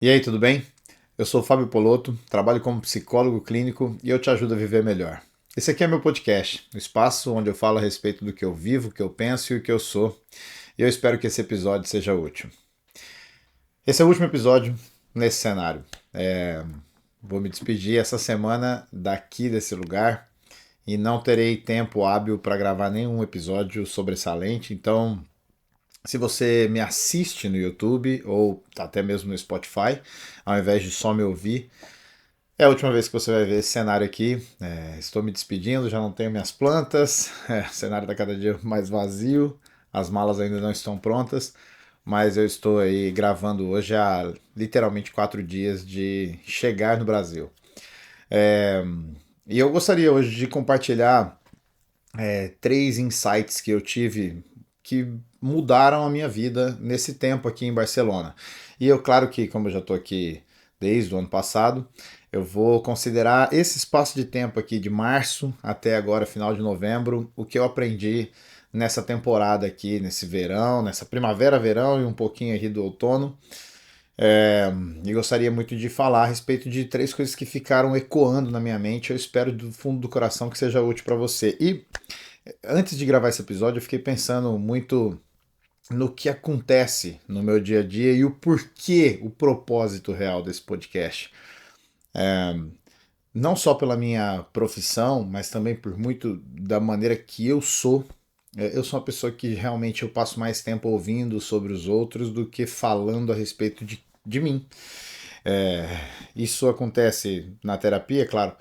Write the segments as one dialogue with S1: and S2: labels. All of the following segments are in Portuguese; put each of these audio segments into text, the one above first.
S1: E aí, tudo bem? Eu sou o Fábio Polotto, trabalho como psicólogo clínico e eu te ajudo a viver melhor. Esse aqui é meu podcast, o espaço onde eu falo a respeito do que eu vivo, o que eu penso e o que eu sou. E eu espero que esse episódio seja útil. Esse é o último episódio nesse cenário. Vou me despedir essa semana daqui desse lugar e não terei tempo hábil para gravar nenhum episódio sobressalente, então se você me assiste no YouTube ou até mesmo no Spotify, ao invés de só me ouvir, é a última vez que você vai ver esse cenário aqui. Estou me despedindo, já não tenho minhas plantas, o cenário está cada dia mais vazio, as malas ainda não estão prontas, mas eu estou aí gravando hoje há literalmente 4 dias de chegar no Brasil. É, e eu gostaria hoje de compartilhar 3 insights que eu tive que mudaram a minha vida nesse tempo aqui em Barcelona. E eu, claro que, como eu já estou aqui desde o ano passado, eu vou considerar esse espaço de tempo aqui de março até agora, final de novembro, o que eu aprendi nessa temporada aqui, nesse verão, nessa primavera, verão e um pouquinho aqui do outono. E gostaria muito de falar a respeito de 3 coisas que ficaram ecoando na minha mente. Eu espero do fundo do coração que seja útil para você. E antes de gravar esse episódio, eu fiquei pensando muito no que acontece no meu dia a dia e o porquê, o propósito real desse podcast. Não só pela minha profissão, mas também por muito da maneira que eu sou. Eu sou uma pessoa que realmente eu passo mais tempo ouvindo sobre os outros do que falando a respeito de mim. É, Isso acontece na terapia, claro.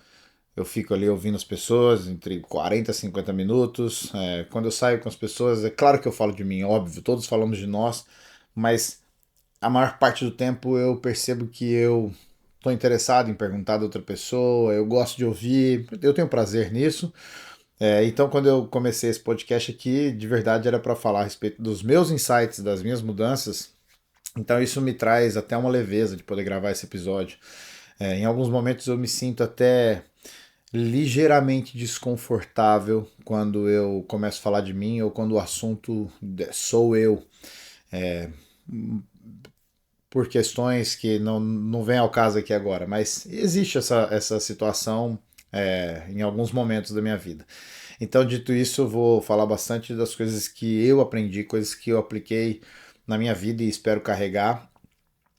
S1: Eu fico ali ouvindo as pessoas entre 40 e 50 minutos. Quando eu saio com as pessoas, é claro que eu falo de mim, óbvio, todos falamos de nós, mas a maior parte do tempo eu percebo que eu estou interessado em perguntar da outra pessoa, eu gosto de ouvir, eu tenho prazer nisso. Então, quando eu comecei esse podcast aqui, de verdade era para falar a respeito dos meus insights, das minhas mudanças. Então, isso me traz até uma leveza de poder gravar esse episódio. Em alguns momentos eu me sinto até ligeiramente desconfortável quando eu começo a falar de mim ou quando o assunto sou eu, por questões que não vem ao caso aqui agora, mas existe essa situação em alguns momentos da minha vida. Então, dito isso, eu vou falar bastante das coisas que eu aprendi, coisas que eu apliquei na minha vida e espero carregar.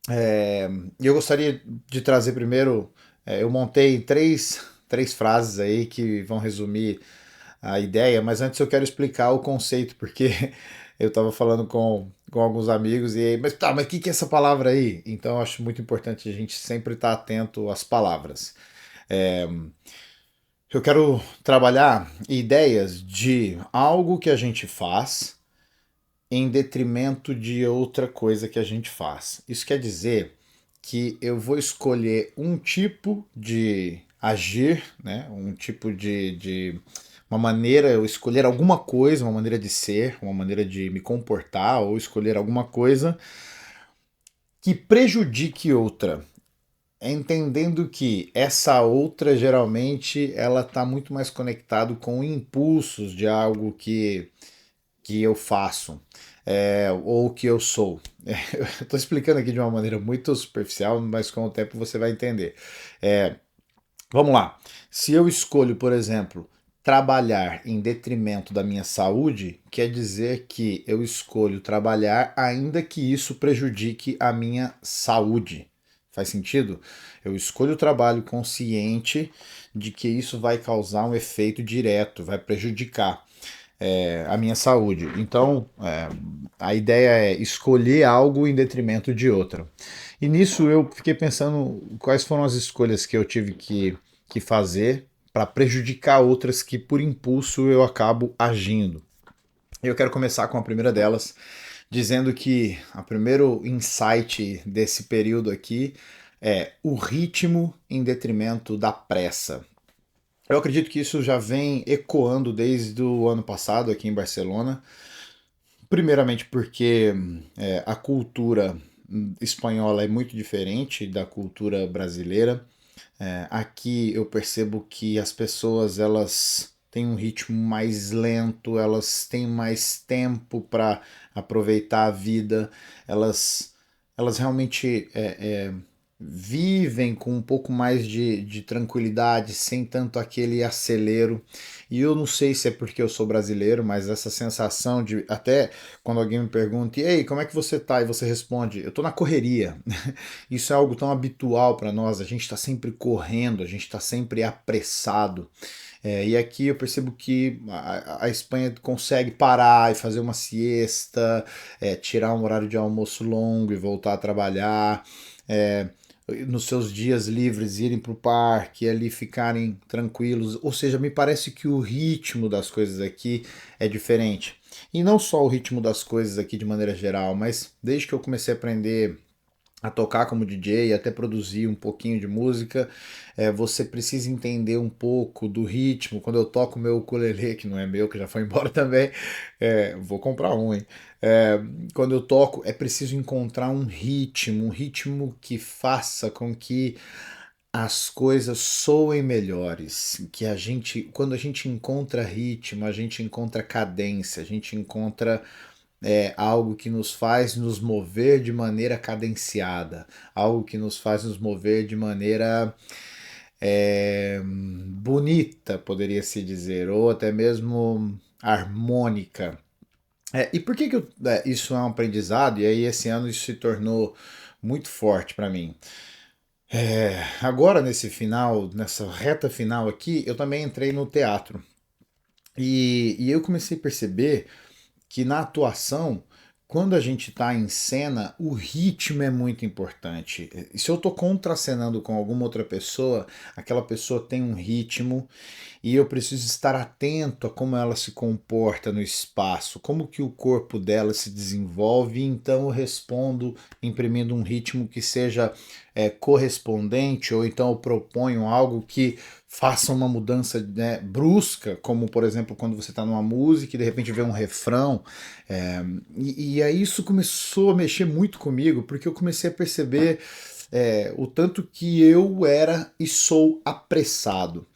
S1: E eu gostaria de trazer primeiro, eu montei três frases aí que vão resumir a ideia, mas antes eu quero explicar o conceito, porque eu estava falando com alguns amigos e aí, mas tá, mas o que é essa palavra aí? Então eu acho muito importante a gente sempre estar atento às palavras. É, eu quero trabalhar ideias de algo que a gente faz em detrimento de outra coisa que a gente faz. Isso quer dizer que eu vou escolher um tipo de agir, né? Um tipo de uma maneira, eu escolher alguma coisa, uma maneira de ser, uma maneira de me comportar, ou escolher alguma coisa que prejudique outra. Entendendo que essa outra geralmente ela está muito mais conectado com impulsos de algo que eu faço, ou que eu sou. Eu estou explicando aqui de uma maneira muito superficial, mas com o tempo você vai entender. É, Vamos lá. Se eu escolho, por exemplo, trabalhar em detrimento da minha saúde, quer dizer que eu escolho trabalhar ainda que isso prejudique a minha saúde. Faz sentido? Eu escolho o trabalho consciente de que isso vai causar um efeito direto, vai prejudicar a minha saúde. Então, a ideia é escolher algo em detrimento de outra. E nisso eu fiquei pensando quais foram as escolhas que eu tive que fazer para prejudicar outras que por impulso eu acabo agindo. Eu quero começar com a primeira delas, dizendo que o primeiro insight desse período aqui é o ritmo em detrimento da pressa. Eu acredito que isso já vem ecoando desde o ano passado aqui em Barcelona. Primeiramente porque a cultura espanhola é muito diferente da cultura brasileira. Aqui eu percebo que as pessoas elas têm um ritmo mais lento, elas têm mais tempo para aproveitar a vida, elas realmente vivem com um pouco mais de tranquilidade, sem tanto aquele acelero. E eu não sei se é porque eu sou brasileiro, mas essa sensação de, até quando alguém me pergunta, e aí, como é que você tá? E você responde, eu tô na correria. Isso é algo tão habitual para nós, a gente está sempre correndo, a gente está sempre apressado. E aqui eu percebo que a Espanha consegue parar e fazer uma siesta, tirar um horário de almoço longo e voltar a trabalhar. É, nos seus dias livres irem para o parque, ali ficarem tranquilos. Ou seja, me parece que o ritmo das coisas aqui é diferente. E não só o ritmo das coisas aqui de maneira geral, mas desde que eu comecei a aprender a tocar como DJ, até produzir um pouquinho de música, você precisa entender um pouco do ritmo. Quando eu toco meu ukulele, que não é meu, que já foi embora também, vou comprar um, hein? É, quando eu toco, é preciso encontrar um ritmo que faça com que as coisas soem melhores, que a gente, quando a gente encontra ritmo, a gente encontra cadência, a gente encontra algo que nos faz nos mover de maneira cadenciada, algo que nos faz nos mover de maneira bonita, poderia se dizer, ou até mesmo harmônica. E por que, isso é um aprendizado? E aí esse ano isso se tornou muito forte para mim. Agora nesse final, nessa reta final aqui, eu também entrei no teatro. E eu comecei a perceber que na atuação, quando a gente está em cena, o ritmo é muito importante. E se eu estou contracenando com alguma outra pessoa, aquela pessoa tem um ritmo e eu preciso estar atento a como ela se comporta no espaço, como que o corpo dela se desenvolve, e então eu respondo imprimindo um ritmo que seja correspondente, ou então eu proponho algo que faça uma mudança, né, brusca, como por exemplo quando você está numa música e de repente vê um refrão. E aí isso começou a mexer muito comigo, porque eu comecei a perceber o tanto que eu era e sou apressado.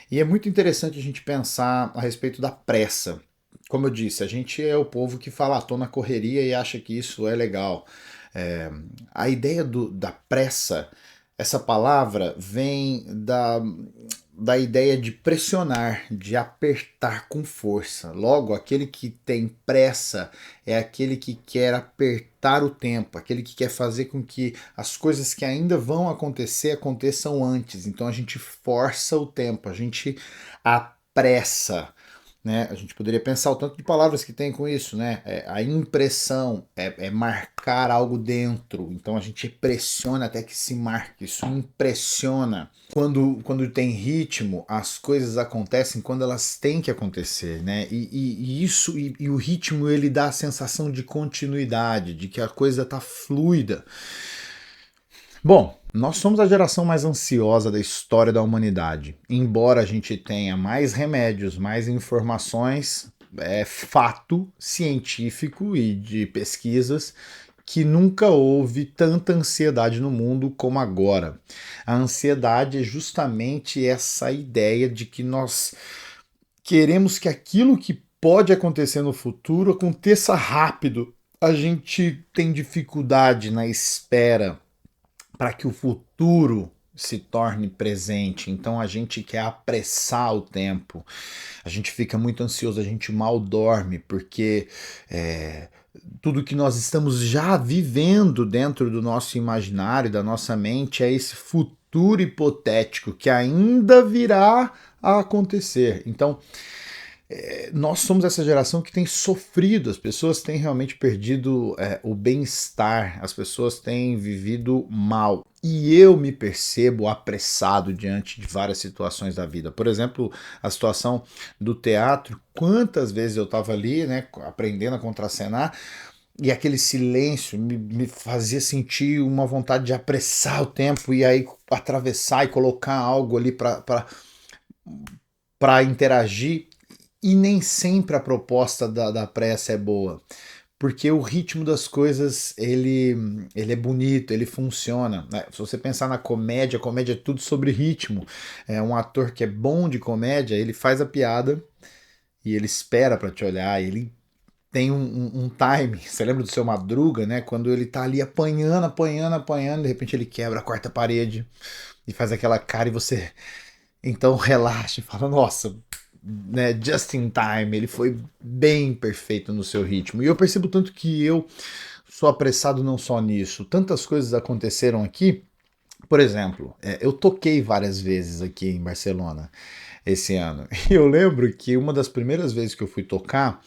S1: E é muito interessante a gente pensar a respeito da pressa. Como eu disse, a gente é o povo que fala, tô na correria e acha que isso é legal. É, a ideia da pressa, essa palavra vem da ideia de pressionar, de apertar com força. Logo, aquele que tem pressa é aquele que quer apertar o tempo, aquele que quer fazer com que as coisas que ainda vão acontecer aconteçam antes. Então a gente força o tempo, a gente apressa. Né? A gente poderia pensar o tanto de palavras que tem com isso, né? A impressão é marcar algo dentro. Então a gente pressiona até que se marque. Isso impressiona. Quando tem ritmo, as coisas acontecem quando elas têm que acontecer, né? E o ritmo ele dá a sensação de continuidade, de que a coisa está fluida. Bom, nós somos a geração mais ansiosa da história da humanidade. Embora a gente tenha mais remédios, mais informações, é fato científico e de pesquisas que nunca houve tanta ansiedade no mundo como agora. A ansiedade é justamente essa ideia de que nós queremos que aquilo que pode acontecer no futuro aconteça rápido. A gente tem dificuldade na espera para que o futuro se torne presente. Então a gente quer apressar o tempo, a gente fica muito ansioso, a gente mal dorme, porque tudo que nós estamos já vivendo dentro do nosso imaginário, da nossa mente, é esse futuro hipotético que ainda virá a acontecer. Então, nós somos essa geração que tem sofrido, as pessoas têm realmente perdido o bem-estar, as pessoas têm vivido mal. E eu me percebo apressado diante de várias situações da vida. Por exemplo, a situação do teatro, quantas vezes eu estava ali, né, aprendendo a contracenar, e aquele silêncio me fazia sentir uma vontade de apressar o tempo e aí atravessar e colocar algo ali para interagir. E nem sempre a proposta da pressa é boa, porque o ritmo das coisas ele é bonito, ele funciona. Né? Se você pensar na comédia, a comédia é tudo sobre ritmo. É um ator que é bom de comédia, ele faz a piada e ele espera para te olhar, ele tem um time, você lembra do Seu Madruga, né? Quando ele tá ali apanhando, apanhando, apanhando, de repente ele quebra a quarta parede e faz aquela cara e você então relaxa e fala, nossa, né, just in time, ele foi bem perfeito no seu ritmo. E eu percebo tanto que eu sou apressado não só nisso, tantas coisas aconteceram aqui. Por exemplo, eu toquei várias vezes aqui em Barcelona esse ano. E eu lembro que uma das primeiras vezes que eu fui tocar,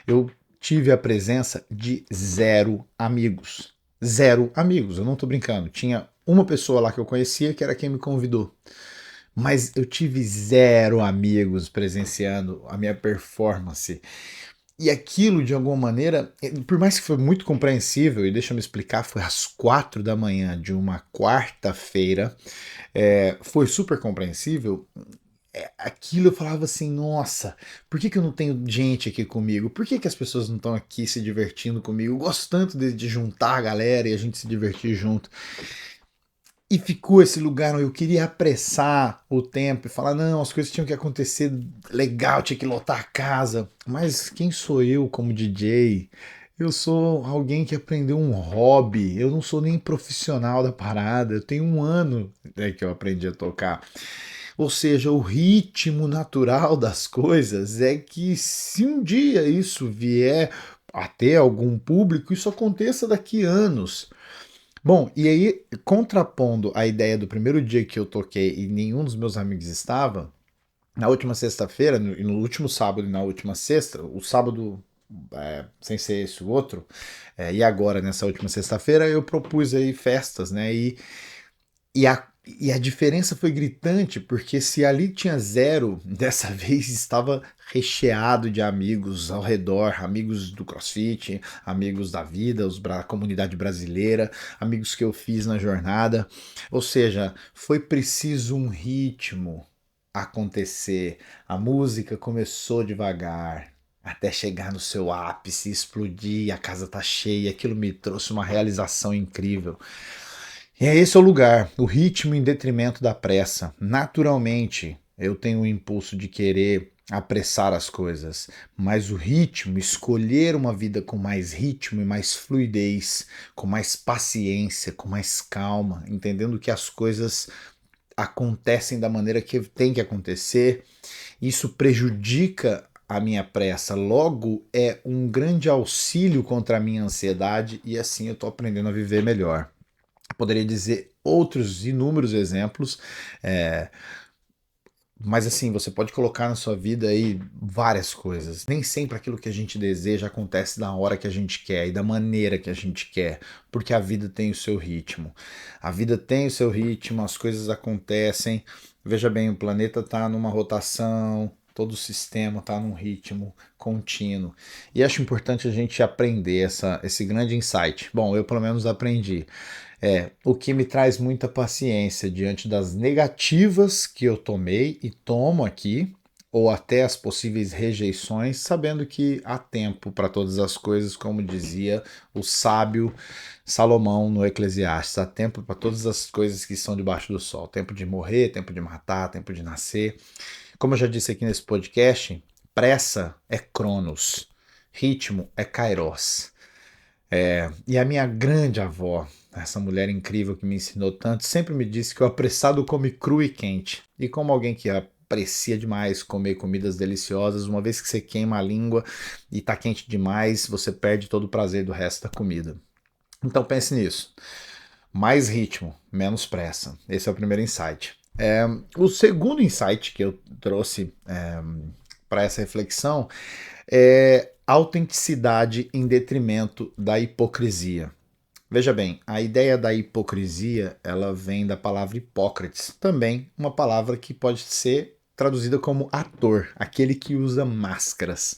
S1: eu tive a presença de zero amigos. Zero amigos, eu não tô brincando. Tinha uma pessoa lá que eu conhecia que era quem me convidou. Mas eu tive zero amigos presenciando a minha performance. E aquilo, de alguma maneira, por mais que foi muito compreensível, e deixa eu me explicar, foi às 4 da manhã de uma quarta-feira, foi super compreensível. Aquilo eu falava assim, nossa, por que eu não tenho gente aqui comigo? Por que as pessoas não estão aqui se divertindo comigo? Eu gosto tanto de juntar a galera e a gente se divertir junto. E ficou esse lugar onde eu queria apressar o tempo e falar, não, as coisas tinham que acontecer legal, tinha que lotar a casa. Mas quem sou eu como DJ? Eu sou alguém que aprendeu um hobby, eu não sou nem profissional da parada, eu tenho um ano, que eu aprendi a tocar. Ou seja, o ritmo natural das coisas é que se um dia isso vier a ter algum público, isso aconteça daqui a anos. Bom, e aí, contrapondo a ideia do primeiro dia que eu toquei e nenhum dos meus amigos estava, na última sexta-feira, no último sábado e na última sexta, o sábado, sem ser esse o outro, e agora nessa última sexta-feira eu propus aí festas, né? E a diferença foi gritante, porque se ali tinha zero, dessa vez estava recheado de amigos ao redor, amigos do CrossFit, amigos da vida, a comunidade brasileira, amigos que eu fiz na jornada. Ou seja, foi preciso um ritmo acontecer. A música começou devagar, até chegar no seu ápice, explodir, a casa tá cheia. Aquilo me trouxe uma realização incrível. E é esse o lugar, o ritmo em detrimento da pressa. Naturalmente, eu tenho o impulso de querer apressar as coisas, mas o ritmo, escolher uma vida com mais ritmo e mais fluidez, com mais paciência, com mais calma, entendendo que as coisas acontecem da maneira que tem que acontecer, isso prejudica a minha pressa, logo é um grande auxílio contra a minha ansiedade e assim eu estou aprendendo a viver melhor. Poderia dizer outros inúmeros exemplos, é, mas assim, você pode colocar na sua vida aí várias coisas. Nem sempre aquilo que a gente deseja acontece da hora que a gente quer e da maneira que a gente quer, porque a vida tem o seu ritmo. A vida tem o seu ritmo, as coisas acontecem. Veja bem, o planeta está numa rotação, todo o sistema está num ritmo contínuo. E acho importante a gente aprender esse grande insight. Bom, eu pelo menos aprendi. O que me traz muita paciência diante das negativas que eu tomei e tomo aqui, ou até as possíveis rejeições, sabendo que há tempo para todas as coisas, como dizia o sábio Salomão no Eclesiastes, há tempo para todas as coisas que estão debaixo do sol, tempo de morrer, tempo de matar, tempo de nascer. Como eu já disse aqui nesse podcast, pressa é Cronos, ritmo é Kairos. E a minha grande avó, essa mulher incrível que me ensinou tanto, sempre me disse que o apressado come cru e quente. E como alguém que aprecia demais comer comidas deliciosas, uma vez que você queima a língua e tá quente demais, você perde todo o prazer do resto da comida. Então pense nisso. Mais ritmo, menos pressa. Esse é o primeiro insight. O segundo insight que eu trouxe para essa reflexão autenticidade em detrimento da hipocrisia. Veja bem, a ideia da hipocrisia, ela vem da palavra Hipócrates, também uma palavra que pode ser traduzida como ator, aquele que usa máscaras.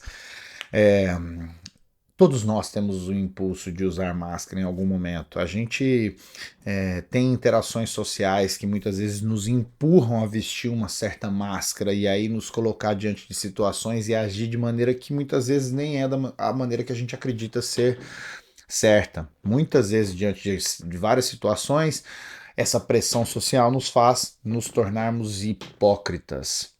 S1: É, Todos nós temos o impulso de usar máscara em algum momento. A gente tem interações sociais que muitas vezes nos empurram a vestir uma certa máscara e aí nos colocar diante de situações e agir de maneira que muitas vezes nem é a maneira que a gente acredita ser certa. Muitas vezes, diante de várias situações, essa pressão social nos faz nos tornarmos hipócritas.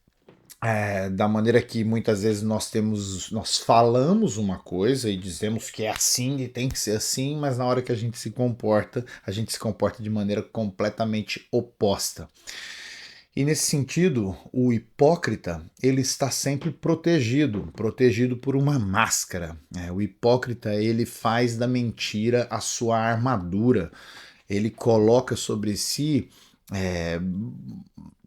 S1: Da maneira que muitas vezes nós falamos uma coisa e dizemos que é assim e tem que ser assim, mas na hora que a gente se comporta de maneira completamente oposta. E nesse sentido, o hipócrita ele está sempre protegido por uma máscara. O hipócrita ele faz da mentira a sua armadura. Ele coloca sobre si é,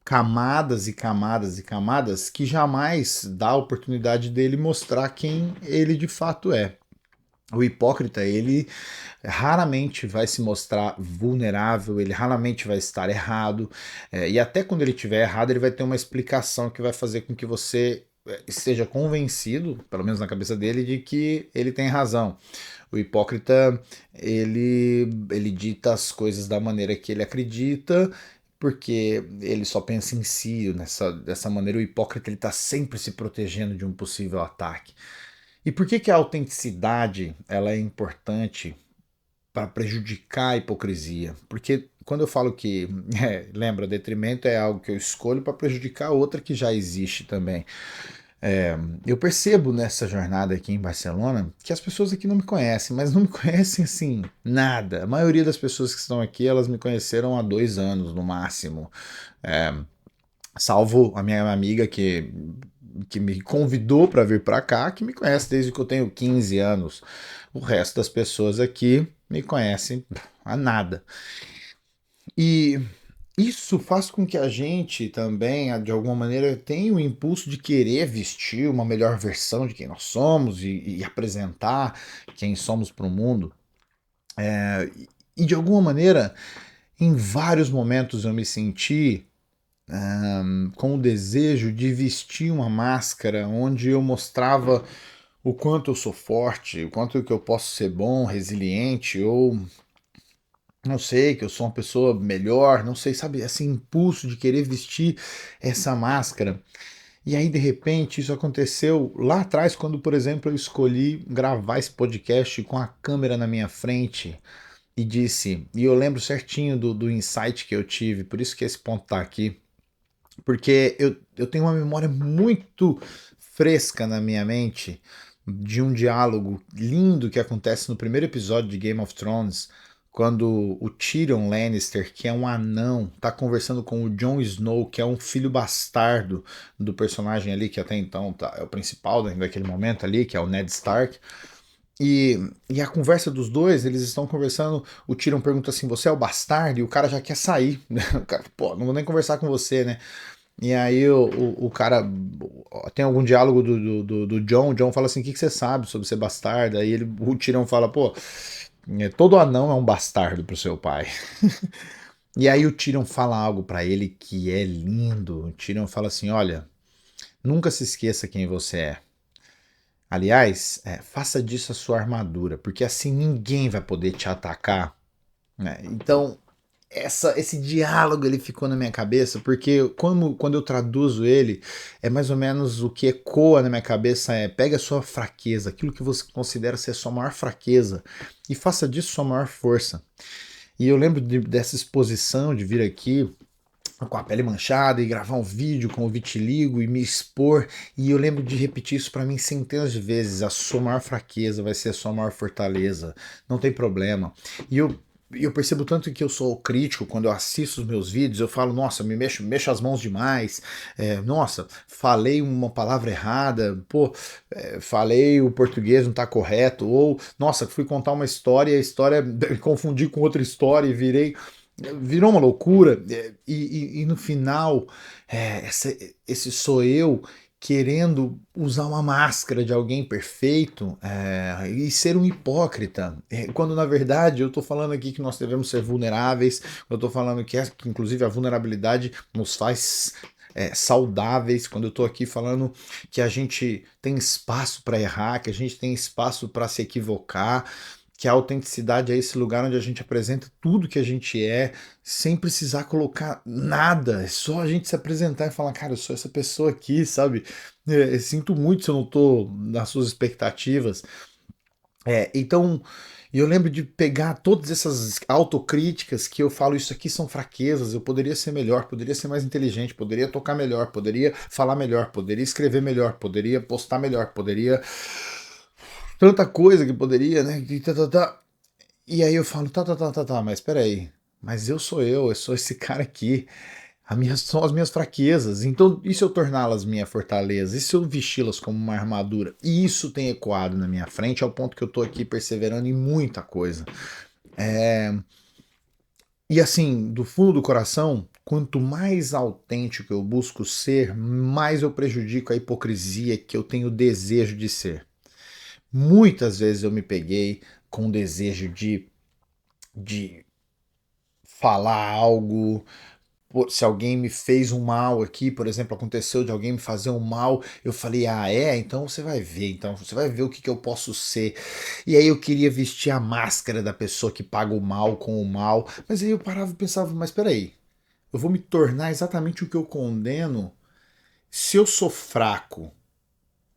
S1: camadas e camadas e camadas que jamais dá a oportunidade dele mostrar quem ele de fato é. O hipócrita, ele raramente vai se mostrar vulnerável, ele raramente vai estar errado, e até quando ele estiver errado, ele vai ter uma explicação que vai fazer com que você esteja convencido, pelo menos na cabeça dele, de que ele tem razão. O hipócrita, ele dita as coisas da maneira que ele acredita, porque ele só pensa em si. Dessa maneira, o hipócrita está sempre se protegendo de um possível ataque. E por que a autenticidade ela é importante para prejudicar a hipocrisia? Porque quando eu falo que, lembra, detrimento é algo que eu escolho para prejudicar outra que já existe também. Eu percebo nessa jornada aqui em Barcelona que as pessoas aqui não me conhecem, mas não me conhecem assim, nada. A maioria das pessoas que estão aqui, elas me conheceram há 2 anos no máximo. É, Salvo a minha amiga que me convidou para vir para cá, que me conhece desde que eu tenho 15 anos. O resto das pessoas aqui me conhecem a nada. E isso faz com que a gente também, de alguma maneira, tenha o impulso de querer vestir uma melhor versão de quem nós somos e apresentar quem somos para o mundo. E de alguma maneira, em vários momentos eu me senti com o desejo de vestir uma máscara onde eu mostrava o quanto eu sou forte, o quanto que eu posso ser bom, resiliente, ou não sei, que eu sou uma pessoa melhor, não sei, sabe, esse impulso de querer vestir essa máscara. E aí, de repente, isso aconteceu lá atrás, quando, por exemplo, eu escolhi gravar esse podcast com a câmera na minha frente e disse, e eu lembro certinho do insight que eu tive, por isso que esse ponto tá aqui, porque eu tenho uma memória muito fresca na minha mente de um diálogo lindo que acontece no primeiro episódio de Game of Thrones, quando o Tyrion Lannister, que é um anão, tá conversando com o Jon Snow, que é um filho bastardo do personagem ali, que até então é o principal daquele momento ali, que é o Ned Stark. E a conversa dos dois, eles estão conversando, o Tyrion pergunta assim, você é o bastardo? E o cara já quer sair. O cara, pô, não vou nem conversar com você, né? E aí o cara tem algum diálogo do John, o John fala assim, o que você sabe sobre ser bastardo? Aí o Tyrion fala, pô, todo anão é um bastardo pro seu pai. E aí o Tyrion fala algo pra ele que é lindo. O Tyrion fala assim, olha, nunca se esqueça quem você é. Aliás, faça disso a sua armadura, porque assim ninguém vai poder te atacar, né? Então, esse diálogo ele ficou na minha cabeça, porque quando eu traduzo ele, é mais ou menos o que ecoa na minha cabeça pegue a sua fraqueza, aquilo que você considera ser a sua maior fraqueza, e faça disso sua maior força. E eu lembro dessa exposição, de vir aqui com a pele manchada e gravar um vídeo com o vitiligo e me expor. E eu lembro de repetir isso para mim centenas de vezes. A sua maior fraqueza vai ser a sua maior fortaleza. Não tem problema. E eu percebo tanto que eu sou crítico quando eu assisto os meus vídeos, eu falo, nossa, mexo as mãos demais, nossa, falei uma palavra errada, pô, falei o português não tá correto, ou, nossa, fui contar uma história e a história confundi com outra história e virou uma loucura, e no final, esse sou eu querendo usar uma máscara de alguém perfeito e ser um hipócrita, quando na verdade eu estou falando aqui que nós devemos ser vulneráveis, eu estou falando que inclusive a vulnerabilidade nos faz saudáveis, quando eu estou aqui falando que a gente tem espaço para errar, que a gente tem espaço para se equivocar, que a autenticidade é esse lugar onde a gente apresenta tudo que a gente é, sem precisar colocar nada. É só a gente se apresentar e falar, cara, eu sou essa pessoa aqui, sabe? Sinto muito se eu não tô nas suas expectativas. Então, E eu lembro de pegar todas essas autocríticas que eu falo, isso aqui são fraquezas, eu poderia ser melhor, poderia ser mais inteligente, poderia tocar melhor, poderia falar melhor, poderia escrever melhor, poderia postar melhor, poderia. Tanta coisa que poderia, né? E aí eu falo, tá, mas peraí. Mas eu sou esse cara aqui. São as minhas fraquezas. Então, e se eu torná-las minha fortaleza? E se eu vesti-las como uma armadura? E isso tem ecoado na minha frente ao ponto que eu tô aqui perseverando em muita coisa. É, e assim, do fundo do coração, quanto mais autêntico eu busco ser, mais eu prejudico a hipocrisia que eu tenho desejo de ser. Muitas vezes eu me peguei com o desejo de falar algo. Se alguém me fez um mal aqui, por exemplo, aconteceu de alguém me fazer um mal, eu falei, ah, é? Então você vai ver, então você vai ver o que, que eu posso ser. E aí eu queria vestir a máscara da pessoa que paga o mal com o mal, mas aí eu parava e pensava, mas peraí, eu vou me tornar exatamente o que eu condeno se eu sou fraco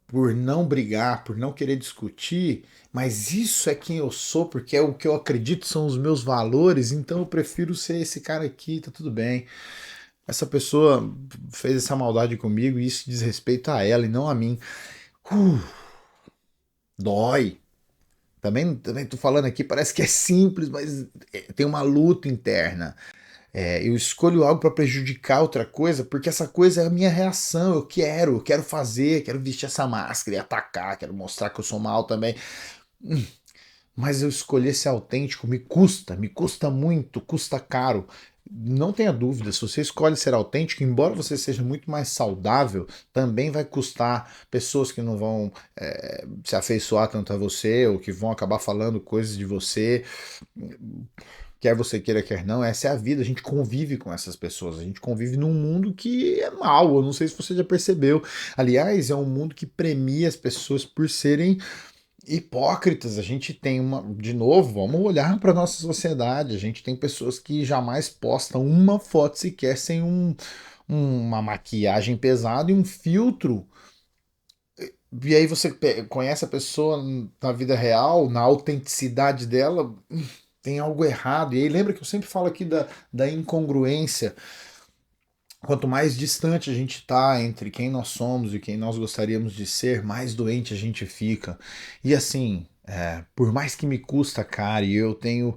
S1: por não brigar, por não querer discutir, mas isso é quem eu sou, porque é o que eu acredito são os meus valores, então eu prefiro ser esse cara aqui, tá tudo bem. Essa pessoa fez essa maldade comigo e isso diz respeito a ela e não a mim. Uh, dói. Também tô falando aqui, parece que é simples, mas tem uma luta interna. Eu escolho algo para prejudicar outra coisa porque essa coisa é a minha reação. Eu quero fazer, quero vestir essa máscara e atacar, quero mostrar que eu sou mal também. Mas eu escolher ser autêntico me custa muito, custa caro. Não tenha dúvida, se você escolhe ser autêntico, embora você seja muito mais saudável, também vai custar pessoas que não vão se afeiçoar tanto a você, ou que vão acabar falando coisas de você, quer você queira, quer não, essa é a vida, a gente convive com essas pessoas, a gente convive num mundo que é mau, eu não sei se você já percebeu. Aliás, é um mundo que premia as pessoas por serem hipócritas. A gente tem uma, de novo, vamos olhar para nossa sociedade. A gente tem pessoas que jamais postam uma foto sequer sem uma maquiagem pesada e um filtro. E aí você conhece a pessoa na vida real, na autenticidade dela, tem algo errado. E aí lembra que eu sempre falo aqui da incongruência. Quanto mais distante a gente está entre quem nós somos e quem nós gostaríamos de ser, mais doente a gente fica. E assim, por mais que me custa, cara, e eu tenho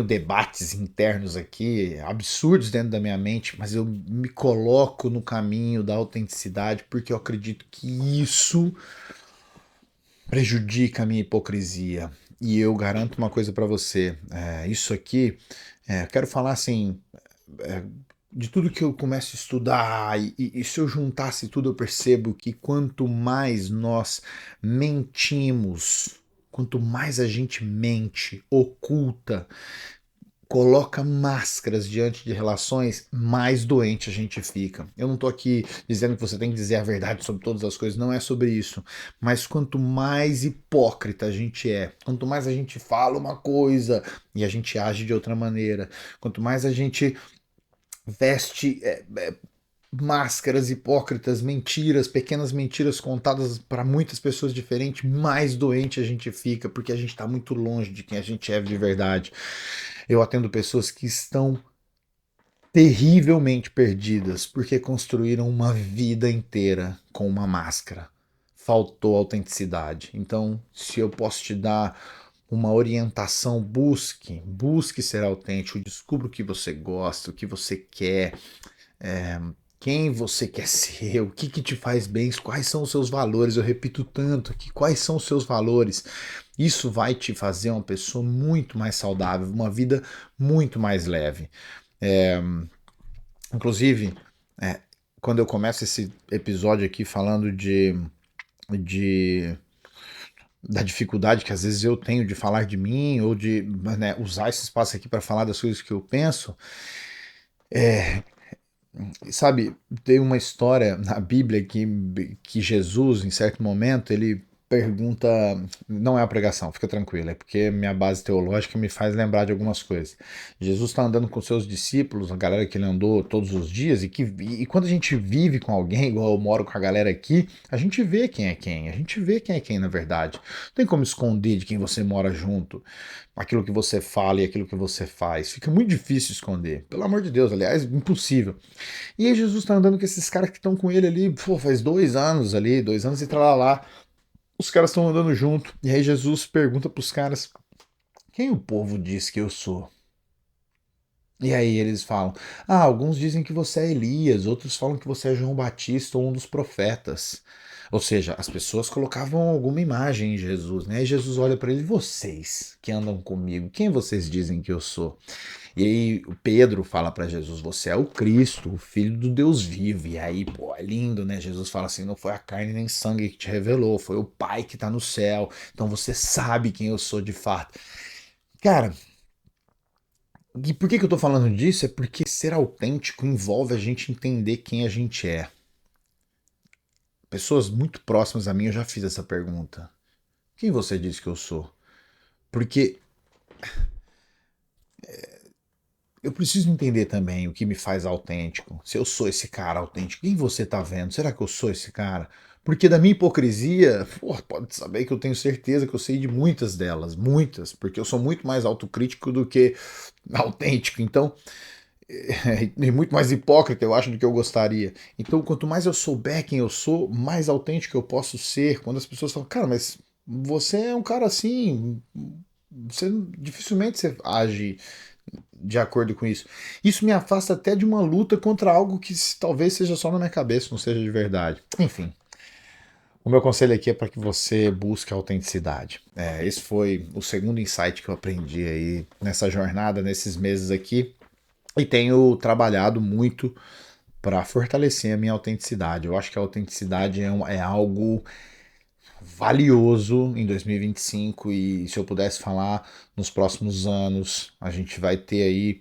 S1: debates internos aqui, absurdos dentro da minha mente, mas eu me coloco no caminho da autenticidade porque eu acredito que isso prejudica a minha hipocrisia. E eu garanto uma coisa para você, isso aqui, eu quero falar assim, é, de tudo que eu começo a estudar, e se eu juntasse tudo, eu percebo que quanto mais nós mentimos, quanto mais a gente mente, oculta, coloca máscaras diante de relações, mais doente a gente fica. Eu não tô aqui dizendo que você tem que dizer a verdade sobre todas as coisas, não é sobre isso. Mas quanto mais hipócrita a gente é, quanto mais a gente fala uma coisa e a gente age de outra maneira, quanto mais a gente veste máscaras hipócritas, mentiras, pequenas mentiras contadas para muitas pessoas diferentes, mais doente a gente fica, porque a gente está muito longe de quem a gente é de verdade. Eu atendo pessoas que estão terrivelmente perdidas porque construíram uma vida inteira com uma máscara. Faltou autenticidade. Então, se eu posso te dar uma orientação, busque ser autêntico, descubra o que você gosta, o que você quer, quem você quer ser, o que te faz bem, quais são os seus valores. Eu repito tanto aqui, quais são os seus valores. Isso vai te fazer uma pessoa muito mais saudável, uma vida muito mais leve. É, inclusive, é, quando eu começo esse episódio aqui falando de da dificuldade que às vezes eu tenho de falar de mim ou de, né, usar esse espaço aqui para falar das coisas que eu penso, sabe, tem uma história na Bíblia que Jesus, em certo momento, ele pergunta não é a pregação, fica tranquilo, é porque minha base teológica me faz lembrar de algumas coisas. Jesus está andando com seus discípulos, a galera que ele andou todos os dias, e quando a gente vive com alguém, igual eu moro com a galera aqui, a gente vê quem é quem, a gente vê quem é quem na verdade. Não tem como esconder de quem você mora junto, aquilo que você fala e aquilo que você faz. Fica muito difícil esconder, pelo amor de Deus, aliás, impossível. E aí Jesus está andando com esses caras que estão com ele ali, pô, faz 2 anos ali, 2 anos e tralalá. Os caras estão andando junto, e aí Jesus pergunta pros caras: quem o povo diz que eu sou? E aí eles falam: ah, alguns dizem que você é Elias, outros falam que você é João Batista ou um dos profetas. Ou seja, as pessoas colocavam alguma imagem em Jesus, né? E Jesus olha para ele: vocês que andam comigo, quem vocês dizem que eu sou? E aí o Pedro fala para Jesus: você é o Cristo, o Filho do Deus vivo. E aí, pô, é lindo, né? Jesus fala assim: não foi a carne nem sangue que te revelou, foi o Pai que tá no céu. Então você sabe quem eu sou de fato. Cara, e por que eu tô falando disso? É porque ser autêntico envolve a gente entender quem a gente é. Pessoas muito próximas a mim eu já fiz essa pergunta. Quem você diz que eu sou? Porque eu preciso entender também o que me faz autêntico. Se eu sou esse cara autêntico, quem você tá vendo? Será que eu sou esse cara? Porque da minha hipocrisia, pô, pode saber que eu tenho certeza que eu sei de muitas delas, muitas, porque eu sou muito mais autocrítico do que autêntico. Então, e muito mais hipócrita, eu acho, do que eu gostaria. Então, quanto mais eu souber quem eu sou, mais autêntico eu posso ser. Quando as pessoas falam, cara, mas você é um cara assim, você dificilmente você age de acordo com isso. Isso me afasta até de uma luta contra algo que talvez seja só na minha cabeça, não seja de verdade. Enfim, o meu conselho aqui é para que você busque a autenticidade. Esse foi o segundo insight que eu aprendi aí nessa jornada, nesses meses aqui. E tenho trabalhado muito para fortalecer a minha autenticidade. Eu acho que a autenticidade é algo valioso em 2025 e se eu pudesse falar nos próximos anos, a gente vai ter aí.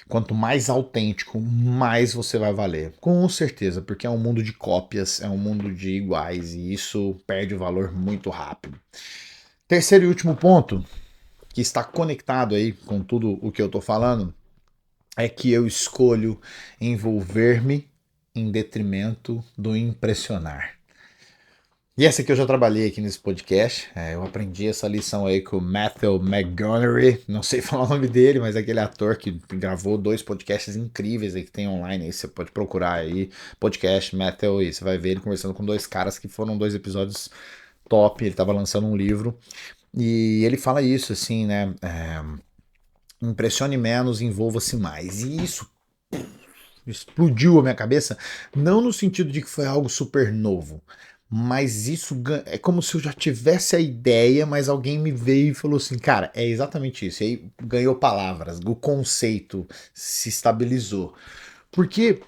S1: Quanto mais autêntico, mais você vai valer. Com certeza, porque é um mundo de cópias, é um mundo de iguais e isso perde o valor muito rápido. Terceiro e último ponto, que está conectado aí com tudo o que eu estou falando, é que eu escolho envolver-me em detrimento do impressionar. E essa que eu já trabalhei aqui nesse podcast, eu aprendi essa lição aí com o Matthew McConaughey, não sei falar o nome dele, mas é aquele ator que gravou 2 podcasts incríveis aí que tem online, aí você pode procurar aí, podcast Matthew, e você vai ver ele conversando com 2 caras que foram 2 episódios top, ele tava lançando um livro, e ele fala isso assim, né, impressione menos, envolva-se mais, e isso explodiu a minha cabeça, não no sentido de que foi algo super novo, mas isso é como se eu já tivesse a ideia, mas alguém me veio e falou assim, cara, é exatamente isso. E aí ganhou palavras, o conceito se estabilizou. Porque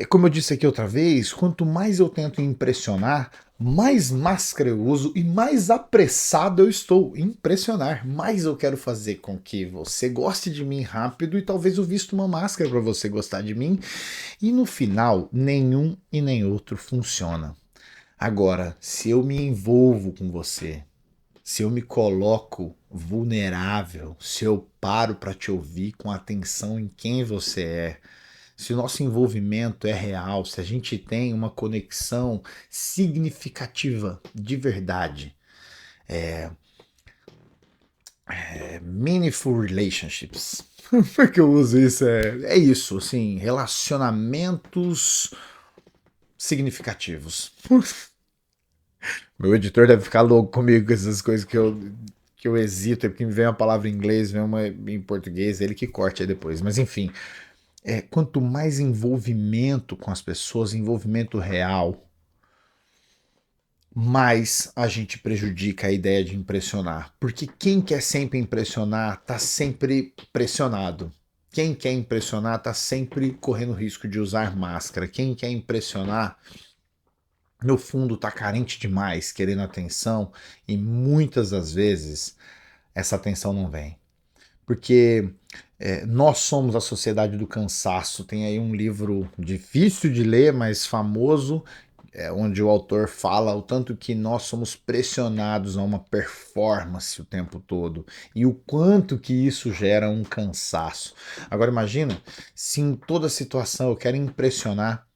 S1: como eu disse aqui outra vez, quanto mais eu tento impressionar, mais máscara eu uso e mais apressado eu estou em impressionar. Mais eu quero fazer com que você goste de mim rápido e talvez eu vista uma máscara para você gostar de mim. E no final, nenhum e nem outro funciona. Agora, se eu me envolvo com você, se eu me coloco vulnerável, se eu paro para te ouvir com atenção em quem você é, se o nosso envolvimento é real, se a gente tem uma conexão significativa de verdade, meaningful relationships. Por que eu uso isso? É isso, assim, relacionamentos significativos. Meu editor deve ficar louco comigo com essas coisas que eu hesito, é porque me vem uma palavra em inglês, vem uma em português, ele que corte aí depois. Mas enfim, quanto mais envolvimento com as pessoas, envolvimento real, mais a gente prejudica a ideia de impressionar. Porque quem quer sempre impressionar está sempre pressionado. Quem quer impressionar está sempre correndo risco de usar máscara. Quem quer impressionar, no fundo, está carente demais, querendo atenção, e muitas das vezes essa atenção não vem. Porque nós somos a sociedade do cansaço. Tem aí um livro difícil de ler, mas famoso, onde o autor fala o tanto que nós somos pressionados a uma performance o tempo todo e o quanto que isso gera um cansaço. Agora imagina se em toda situação eu quero impressionar.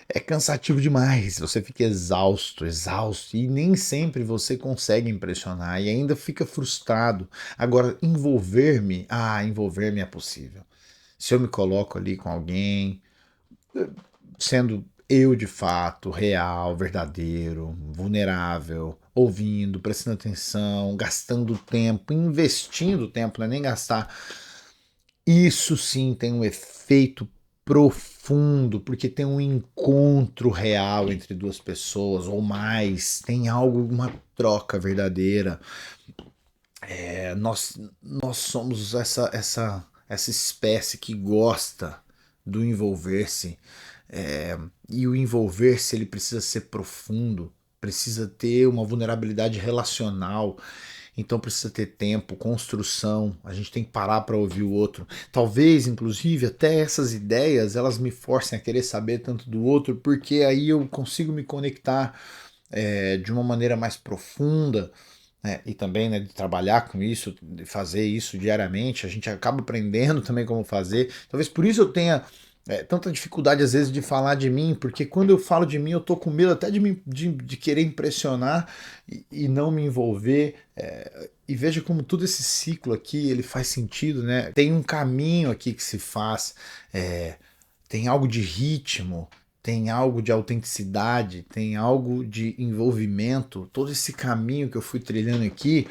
S1: É cansativo demais, você fica exausto, exausto, e nem sempre você consegue impressionar e ainda fica frustrado. Agora, envolver-me é possível. Se eu me coloco ali com alguém, sendo eu de fato, real, verdadeiro, vulnerável, ouvindo, prestando atenção, gastando tempo, investindo tempo, não é nem gastar. Isso sim tem um efeito profundo, porque tem um encontro real entre duas pessoas ou mais, tem algo, uma troca verdadeira. Nós somos essa espécie que gosta do envolver-se. E o envolver-se ele precisa ser profundo, precisa ter uma vulnerabilidade relacional. Então precisa ter tempo, construção, a gente tem que parar para ouvir o outro. Talvez, inclusive, até essas ideias elas me forcem a querer saber tanto do outro, porque aí eu consigo me conectar de uma maneira mais profunda, né? E também, né, de trabalhar com isso, de fazer isso diariamente, a gente acaba aprendendo também como fazer. Talvez por isso eu tenha tanta dificuldade às vezes de falar de mim, porque quando eu falo de mim eu tô com medo até de querer impressionar e não me envolver. E veja como todo esse ciclo aqui ele faz sentido, né? Tem um caminho aqui que se faz, tem algo de ritmo, tem algo de autenticidade, tem algo de envolvimento. Todo esse caminho que eu fui trilhando aqui,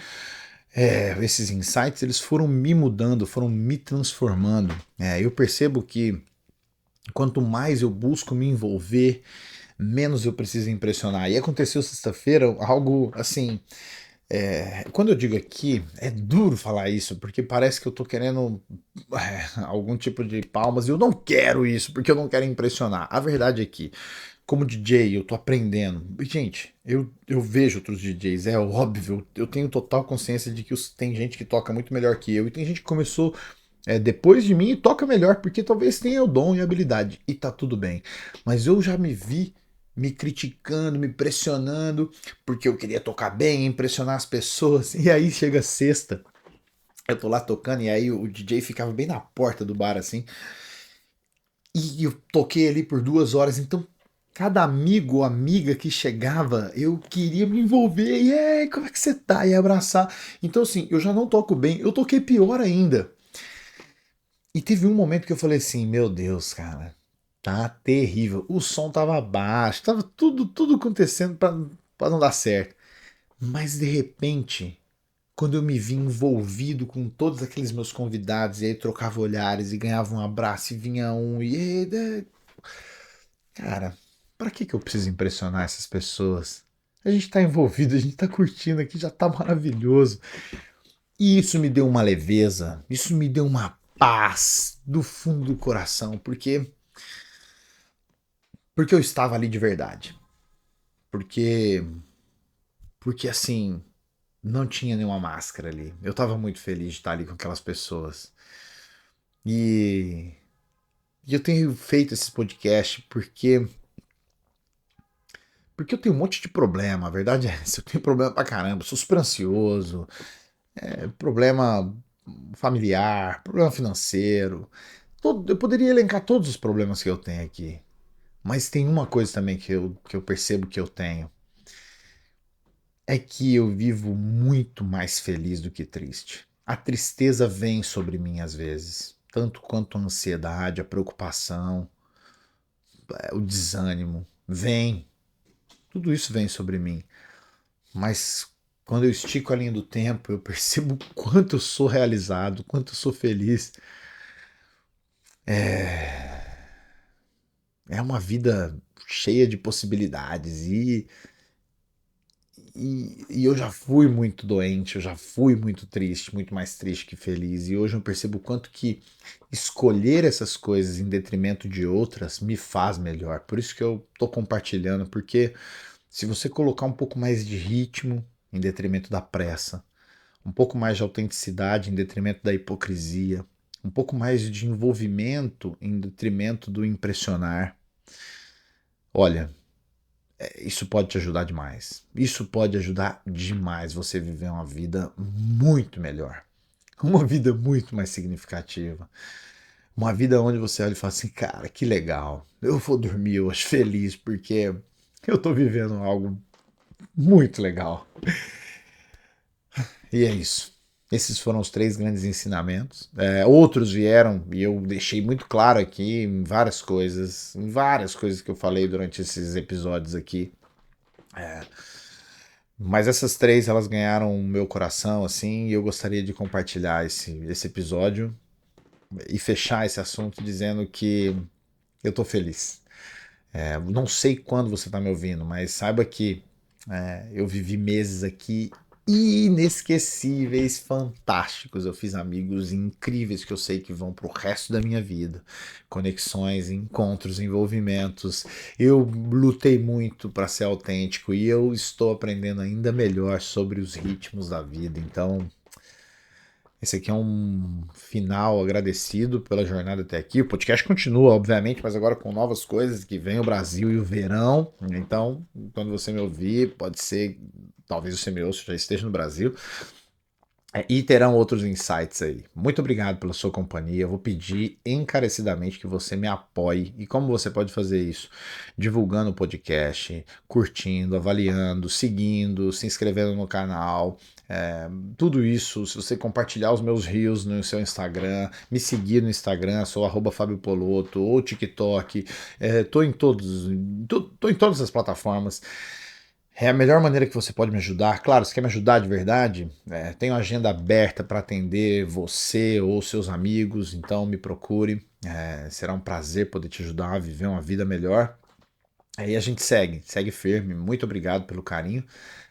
S1: esses insights, eles foram me mudando, foram me transformando. Eu percebo que quanto mais eu busco me envolver, menos eu preciso impressionar. E aconteceu sexta-feira algo assim. Quando eu digo aqui, é duro falar isso, porque parece que eu tô querendo algum tipo de palmas, e eu não quero isso, porque eu não quero impressionar. A verdade é que, como DJ, eu tô aprendendo. E, gente, eu vejo outros DJs, é óbvio, eu tenho total consciência de que tem gente que toca muito melhor que eu, e tem gente que começou depois de mim e toca melhor, porque talvez tenha o dom e a habilidade, e tá tudo bem. Mas eu já me vi me criticando, me pressionando, porque eu queria tocar bem, impressionar as pessoas, e aí chega sexta, eu tô lá tocando, e aí o DJ ficava bem na porta do bar, assim, e eu toquei ali por 2 horas, então cada amigo ou amiga que chegava, eu queria me envolver, e aí, como é que você tá? E abraçar. Então, assim, eu já não toco bem, eu toquei pior ainda. E teve um momento que eu falei assim, meu Deus, cara, tá terrível. O som tava baixo, tava tudo acontecendo pra não dar certo. Mas de repente, quando eu me vi envolvido com todos aqueles meus convidados, e aí trocava olhares e ganhava um abraço e vinha um, cara, pra que eu preciso impressionar essas pessoas? A gente tá envolvido, a gente tá curtindo aqui, já tá maravilhoso. E isso me deu uma leveza, isso me deu uma paz do fundo do coração, porque eu estava ali de verdade. Porque porque assim, não tinha nenhuma máscara ali. Eu estava muito feliz de estar ali com aquelas pessoas. E, e eu tenho feito esse podcast porque eu tenho um monte de problema. A verdade é essa, eu tenho problema pra caramba, sou super ansioso, problema familiar, problema financeiro. Eu poderia elencar todos os problemas que eu tenho aqui. Mas tem uma coisa também que eu percebo que eu tenho. É que eu vivo muito mais feliz do que triste. A tristeza vem sobre mim às vezes, tanto quanto a ansiedade, a preocupação, o desânimo. Vem, tudo isso vem sobre mim. Mas quando eu estico a linha do tempo, eu percebo o quanto eu sou realizado, o quanto eu sou feliz. É uma vida cheia de possibilidades e eu já fui muito doente, eu já fui muito triste, muito mais triste que feliz. E hoje eu percebo o quanto que escolher essas coisas em detrimento de outras me faz melhor. Por isso que eu tô compartilhando, porque se você colocar um pouco mais de ritmo em detrimento da pressa, um pouco mais de autenticidade em detrimento da hipocrisia, um pouco mais de envolvimento em detrimento do impressionar, Olha, isso pode te ajudar demais. Isso pode ajudar demais você viver uma vida muito melhor. Uma vida muito mais significativa. Uma vida onde você olha e fala assim, cara, que legal. Eu vou dormir hoje feliz porque eu tô vivendo algo muito legal. E é isso. Esses foram os três grandes ensinamentos. Outros vieram e eu deixei muito claro aqui em várias coisas que eu falei durante esses episódios aqui. Mas essas três elas ganharam o meu coração assim e eu gostaria de compartilhar esse episódio e fechar esse assunto dizendo que eu tô feliz. Não sei quando você está me ouvindo, mas saiba que eu vivi meses aqui inesquecíveis, fantásticos. Eu fiz amigos incríveis que eu sei que vão pro resto da minha vida. Conexões, encontros, envolvimentos. Eu lutei muito para ser autêntico e eu estou aprendendo ainda melhor sobre os ritmos da vida. Então, esse aqui é um final agradecido pela jornada até aqui. O podcast continua, obviamente, mas agora com novas coisas, que vem o Brasil e o verão. Então, quando você me ouvir, pode ser, talvez você me ouça, já esteja no Brasil. E terão outros insights aí. Muito obrigado pela sua companhia. Eu vou pedir encarecidamente que você me apoie. E como você pode fazer isso? Divulgando o podcast, curtindo, avaliando, seguindo, se inscrevendo no canal. Tudo isso, se você compartilhar os meus reels no seu Instagram, me seguir no Instagram, sou @Fábio Poloto, ou TikTok, tô em todas as plataformas. É a melhor maneira que você pode me ajudar. Claro, se quer me ajudar de verdade, tenho agenda aberta para atender você ou seus amigos, então me procure. Será um prazer poder te ajudar a viver uma vida melhor. Aí a gente segue firme. Muito obrigado pelo carinho.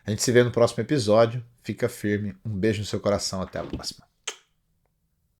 S1: A gente se vê no próximo episódio. Fica firme. Um beijo no seu coração. Até a próxima.